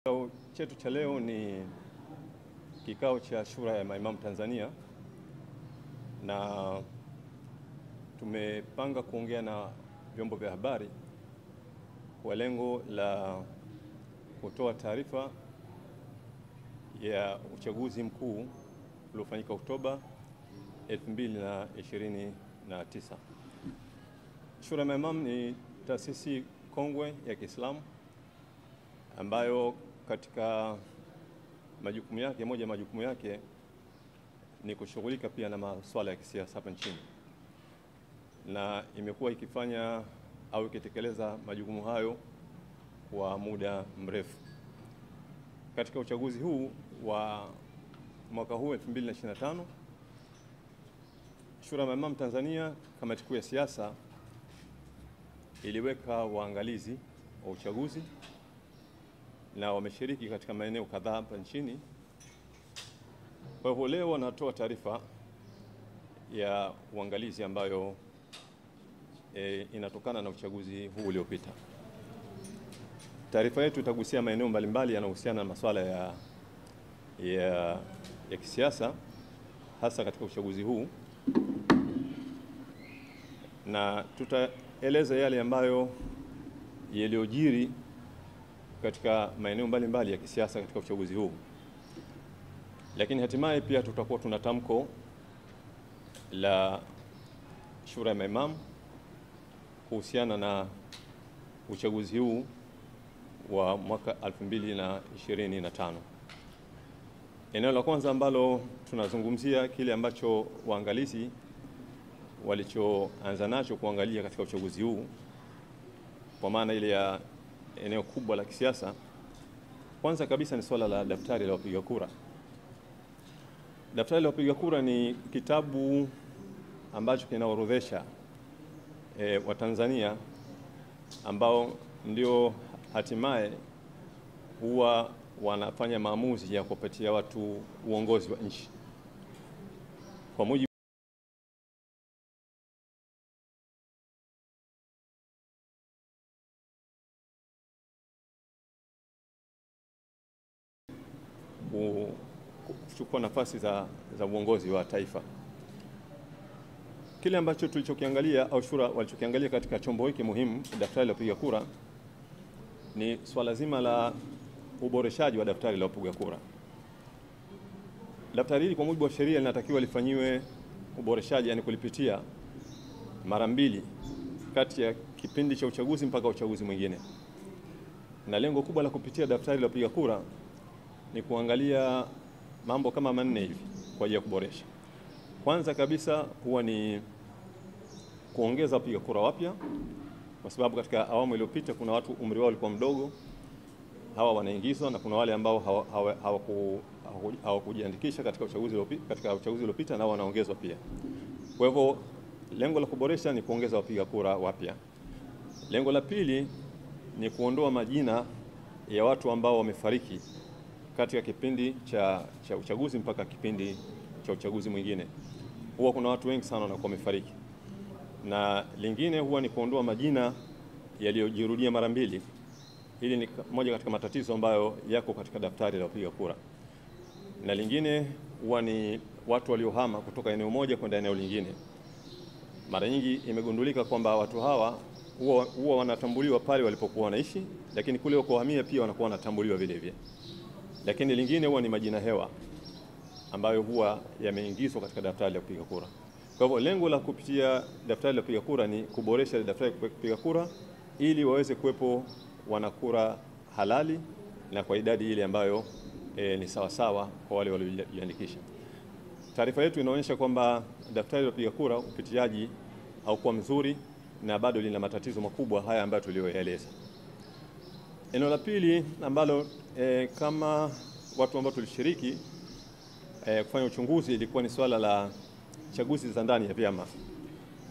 Kikao chetu cha leo ni kikao cha Shura ya Maimamu Tanzania, na tumepanga kuongea na vyombo vya habari kwa lengo la kutoa taarifa ya uchaguzi mkuu uliofanyika Oktoba 2029. Shura ya Maimamu ni taasisi kongwe ya Kiislamu ambayo katika majukumu yake, moja ya majukumu yake ni kushughulika pia na masuala ya kisiasa hapa nchini, na imekuwa ikifanya au ikitekeleza majukumu hayo kwa muda mrefu. Katika uchaguzi huu wa mwaka huu 2025, Shura ya Maimamu Tanzania, kamati kuu ya siasa, iliweka waangalizi wa uchaguzi na wameshiriki katika maeneo kadhaa hapa nchini. Kwa hivyo leo wanatoa taarifa ya uangalizi ambayo inatokana na uchaguzi huu uliopita. Taarifa yetu itagusia maeneo mbalimbali yanayohusiana na masuala ya kisiasa, hasa katika uchaguzi huu, na tutaeleza yale ambayo yaliyojiri katika maeneo mbalimbali ya kisiasa katika uchaguzi huu. Lakini hatimaye pia tutakuwa tuna tamko la Shura ya Maimamu kuhusiana na uchaguzi huu wa mwaka 2025. Eneo la kwanza ambalo tunazungumzia kile ambacho waangalizi walichoanza nacho kuangalia katika uchaguzi huu, kwa maana ile ya eneo kubwa la kisiasa. Kwanza kabisa ni swala la daftari la wapiga kura. Daftari la wapiga kura ni kitabu ambacho kinaorodhesha Watanzania ambao ndio hatimaye huwa wanafanya maamuzi ya kupatia watu uongozi wa nchi. Kwa mujibu kuchukua nafasi za uongozi wa taifa. Kile ambacho tulichokiangalia au Shura walichokiangalia katika chombo hiki muhimu, daftari la wapiga kura, ni swala zima la uboreshaji wa daftari la wapiga kura. Daftari hili kwa mujibu wa sheria linatakiwa lifanyiwe uboreshaji, yani kulipitia mara mbili kati ya kipindi cha uchaguzi mpaka uchaguzi mwingine. Na lengo kubwa la kupitia daftari la wapiga kura ni kuangalia mambo kama manne hivi kwa ajili ya kuboresha. Kwanza kabisa huwa ni kuongeza wapiga kura wapya, kwa sababu katika awamu iliyopita kuna watu umri wao ulikuwa mdogo, hawa wanaingizwa, na kuna wale ambao hawakujiandikisha katika uchaguzi uliopita nao wanaongezwa pia. Kwa hivyo lengo la kuboresha ni kuongeza wapiga kura wapya. Lengo la pili ni kuondoa majina ya watu ambao wamefariki katika kipindi cha uchaguzi mpaka kipindi cha uchaguzi mwingine. Huwa kuna watu wengi sana wanakuwa wamefariki. Na lingine huwa ni kuondoa majina yaliyojirudia mara mbili. Hili ni moja katika matatizo ambayo yako katika daftari la wapiga kura. Na lingine huwa ni watu waliohama kutoka eneo moja kwenda eneo lingine. Mara nyingi imegundulika kwamba watu hawa huwa wanatambuliwa pale walipokuwa wanaishi, lakini kule wakohamia pia wanakuwa wanatambuliwa vile vile. Lakini lingine huwa ni majina hewa ambayo huwa yameingizwa katika daftari la kupiga kura. Kwa hivyo lengo la kupitia daftari la kupiga kura ni kuboresha daftari la kupiga kura ili waweze kuwepo wanakura halali na kwa idadi ile ambayo ni sawasawa kwa wale waliojiandikisha. Taarifa yetu inaonyesha kwamba daftari la kupiga kura upitiaji haukuwa mzuri na bado lina matatizo makubwa haya ambayo tuliyoeleza. Eneo la pili ambalo kama watu ambao tulishiriki kufanya uchunguzi ilikuwa ni swala la chaguzi za ndani ya vyama.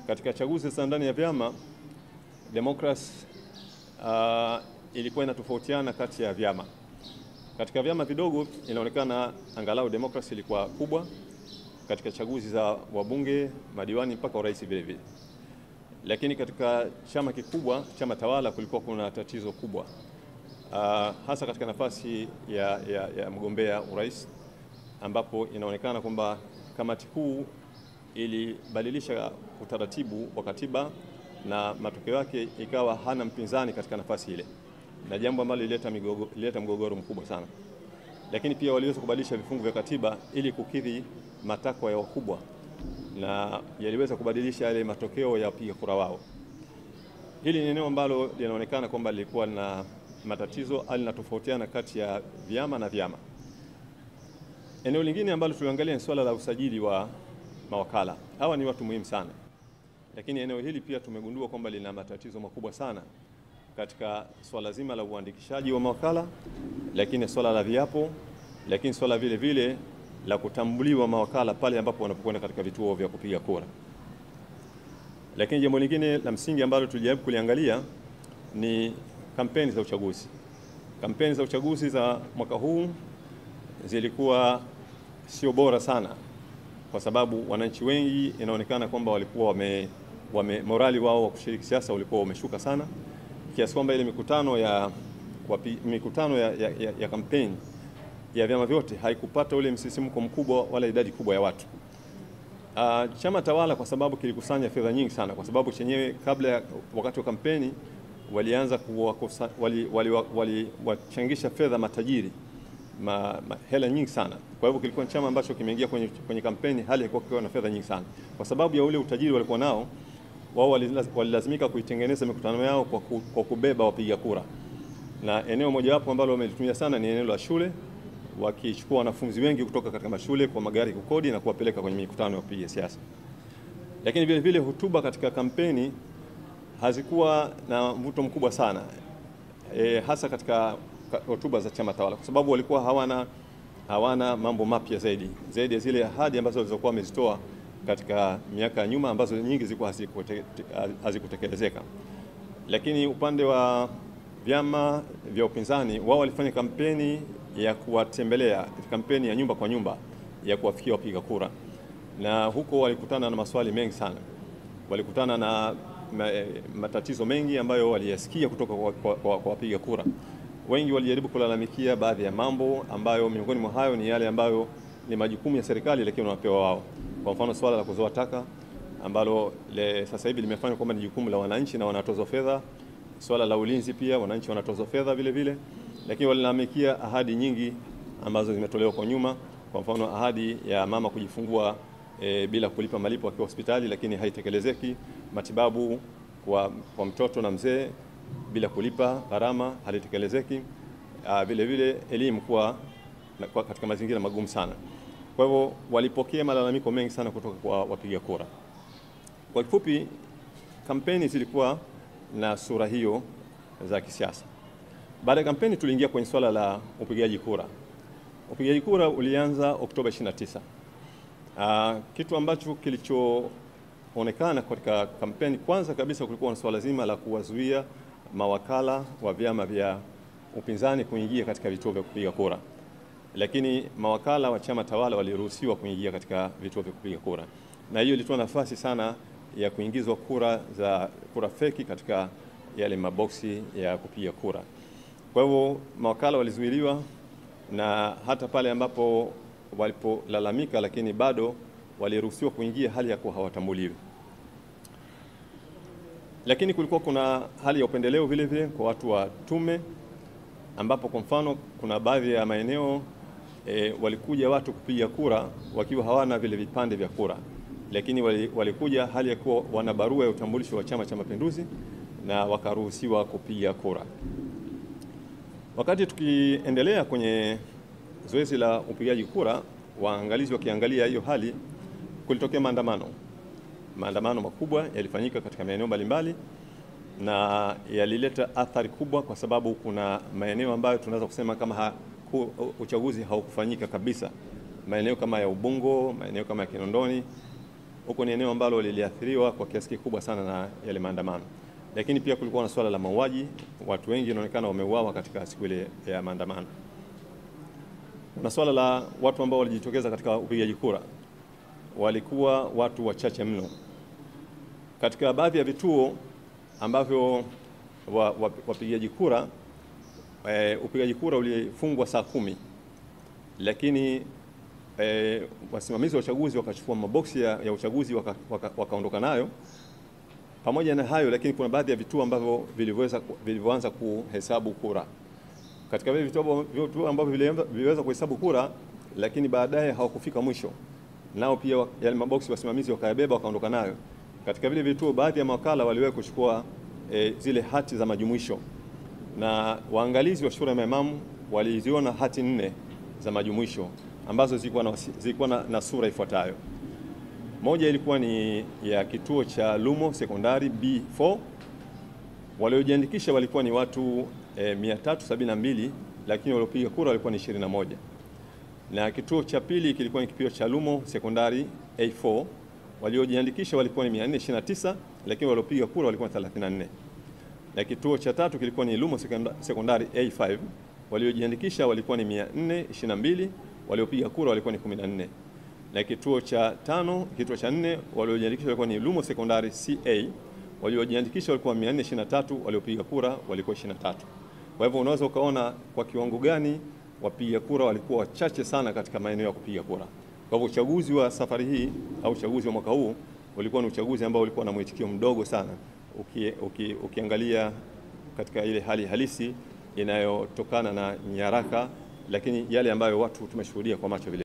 Katika chaguzi za ndani ya vyama, demokrasi ilikuwa inatofautiana kati ya vyama. Katika vyama vidogo inaonekana angalau demokrasi ilikuwa kubwa katika chaguzi za wabunge, madiwani mpaka urais vile vile. Lakini katika chama kikubwa, chama tawala, kulikuwa kuna tatizo kubwa. hasa katika nafasi ya mgombea urais, ambapo inaonekana kwamba kamati kuu ilibadilisha utaratibu wa katiba na matokeo yake ikawa hana mpinzani katika nafasi ile, na jambo ambalo lilileta mgogoro mkubwa sana. Lakini pia waliweza kubadilisha vifungu vya katiba ili kukidhi matakwa ya wakubwa, na yaliweza kubadilisha yale matokeo ya wapiga kura wao. Hili ni eneo ambalo linaonekana kwamba lilikuwa na matatizo au linatofautiana kati ya vyama na vyama. Eneo lingine ambalo tuliangalia ni swala la usajili wa mawakala. Hawa ni watu muhimu sana, lakini eneo hili pia tumegundua kwamba lina matatizo makubwa sana katika swala zima la uandikishaji wa mawakala, lakini swala la viapo, lakini swala vile vile la kutambuliwa mawakala pale ambapo wanapokwenda katika vituo vya kupiga kura. Lakini jambo lingine la msingi ambalo tulijaribu kuliangalia ni kampeni za uchaguzi. Kampeni za uchaguzi za mwaka huu zilikuwa sio bora sana, kwa sababu wananchi wengi inaonekana kwamba walikuwa morali wao wa kushiriki siasa ulikuwa umeshuka sana, kiasi kwamba ile mikutano ya kampeni ya vyama vyote haikupata ule msisimko mkubwa wala idadi kubwa ya watu. Chama tawala kwa sababu kilikusanya fedha nyingi sana, kwa sababu chenyewe kabla wakati wa kampeni walianza wachangisha fedha matajiri hela nyingi sana. Kwa hivyo kilikuwa chama ambacho kimeingia kwenye kampeni hali ya kuwa na fedha nyingi sana. Kwa sababu ya ule utajiri walikuwa nao, wao walilazimika kuitengeneza mikutano yao kwa kubeba wapiga kura. Na eneo mojawapo ambalo wamelitumia sana ni eneo la shule, wakichukua wanafunzi wengi kutoka katika mashule kwa magari kukodi na kuwapeleka kwenye mikutano ya kupiga siasa. Lakini vile vile hotuba katika kampeni hazikuwa na mvuto mkubwa sana, hasa katika hotuba za chama tawala, kwa sababu walikuwa hawana mambo mapya zaidi ya zile ahadi ambazo walizokuwa wamezitoa katika miaka ya nyuma, ambazo nyingi zilikuwa hazikutekelezeka. Lakini upande wa vyama vya upinzani, wao walifanya kampeni ya kuwatembelea, kampeni ya nyumba kwa nyumba ya kuwafikia wapiga kura, na huko walikutana na maswali mengi sana, walikutana na matatizo mengi ambayo waliyasikia kutoka kwa wapiga kura. Wengi walijaribu kulalamikia baadhi ya mambo ambayo miongoni mwa hayo ni yale ambayo ni majukumu ya serikali lakini wanapewa wao. Kwa mfano swala la kuzoa taka ambalo sasa hivi limefanywa kwamba ni jukumu la wananchi na wanatozwa fedha. Swala la ulinzi pia wananchi wanatozwa fedha vile vile, lakini walilalamikia ahadi nyingi ambazo zimetolewa kwa nyuma. Kwa mfano ahadi ya mama kujifungua bila kulipa malipo akiwa hospitali, lakini haitekelezeki. Matibabu kwa mtoto na mzee bila kulipa gharama halitekelezeki. Vile vile elimu kwa katika mazingira magumu sana. Kwa hivyo walipokea malalamiko mengi sana kutoka kwa wapiga kura. Kwa kifupi, kampeni zilikuwa na sura hiyo za kisiasa. Baada ya kampeni tuliingia kwenye swala la upigaji kura. Upigaji kura ulianza Oktoba 29. Kitu ambacho kilichoonekana katika kampeni, kwanza kabisa kulikuwa na swala zima la kuwazuia mawakala wa vyama vya upinzani kuingia katika vituo vya kupiga kura, lakini mawakala wa chama tawala waliruhusiwa kuingia katika vituo vya kupiga kura, na hiyo ilitoa nafasi sana ya kuingizwa kura feki katika yale maboksi ya kupiga kura. Kwa hivyo mawakala walizuiliwa, na hata pale ambapo walipolalamika, lakini bado waliruhusiwa kuingia hali ya kuwa hawatambuliwi. Lakini kulikuwa kuna hali ya upendeleo vile vile kwa watu wa tume, ambapo kwa mfano kuna baadhi ya maeneo walikuja watu kupiga kura wakiwa hawana vile vipande vya kura, lakini walikuja hali ya kuwa wana barua ya utambulisho wa Chama cha Mapinduzi na wakaruhusiwa kupiga kura. Wakati tukiendelea kwenye zoezi la upigaji kura, waangalizi wakiangalia hiyo hali, kulitokea maandamano makubwa yalifanyika katika maeneo mbalimbali, na yalileta athari kubwa, kwa sababu kuna maeneo ambayo tunaweza kusema kama uchaguzi haukufanyika kabisa. Maeneo kama ya Ubungo, maeneo kama ya Kinondoni, huko ni eneo ambalo liliathiriwa kwa kiasi kikubwa sana na yale maandamano. Lakini pia kulikuwa na swala la mauaji, watu wengi inaonekana wameuawa katika siku ile ya maandamano. Kuna swala la watu ambao walijitokeza katika upigaji kura, walikuwa watu wachache mno. Katika baadhi ya vituo ambavyo wapigaji kura upigaji kura ulifungwa saa 10, lakini wasimamizi wa uchaguzi wakachukua maboksi ya uchaguzi wakaondoka nayo. Pamoja na hayo, lakini kuna baadhi ya vituo ambavyo vilivyoanza kuhesabu kura. Katika vile vituo ambavyo viliweza kuhesabu kura, lakini baadaye hawakufika mwisho, nao pia yale maboksi wasimamizi wakayabeba wakaondoka nayo. Katika vile vituo, baadhi ya mawakala waliwahi kuchukua zile hati za majumuisho, na waangalizi wa shura ya maimamu waliziona hati 4 za majumuisho ambazo zilikuwa na sura ifuatayo. Moja ilikuwa ni ya kituo cha Lumo Sekondari B4. Waliojiandikisha walikuwa ni watu 372, lakini waliopiga kura walikuwa ni 21. Na kituo cha pili kilikuwa ni kituo cha Lumo Sekondari A4. Waliojiandikisha walikuwa ni 429, lakini waliopiga kura walikuwa 34. Na kituo cha tatu kilikuwa ni Lumo Sekondari A5. Waliojiandikisha walikuwa ni 422, waliopiga kura walikuwa ni 14. Na kituo cha 4 waliojiandikisha walikuwa ni Lumo Sekondari CA. Waliojiandikisha walikuwa 423, waliopiga kura walikuwa 23. Kwa hivyo unaweza ukaona kwa kiwango gani wapiga kura walikuwa wachache sana katika maeneo ya kupiga kura. Kwa hivyo uchaguzi wa safari hii au uchaguzi wa mwaka huu ulikuwa ni uchaguzi ambao ulikuwa na mwitikio mdogo sana ukiangalia katika ile hali halisi inayotokana na nyaraka, lakini yale ambayo watu tumeshuhudia kwa macho vile.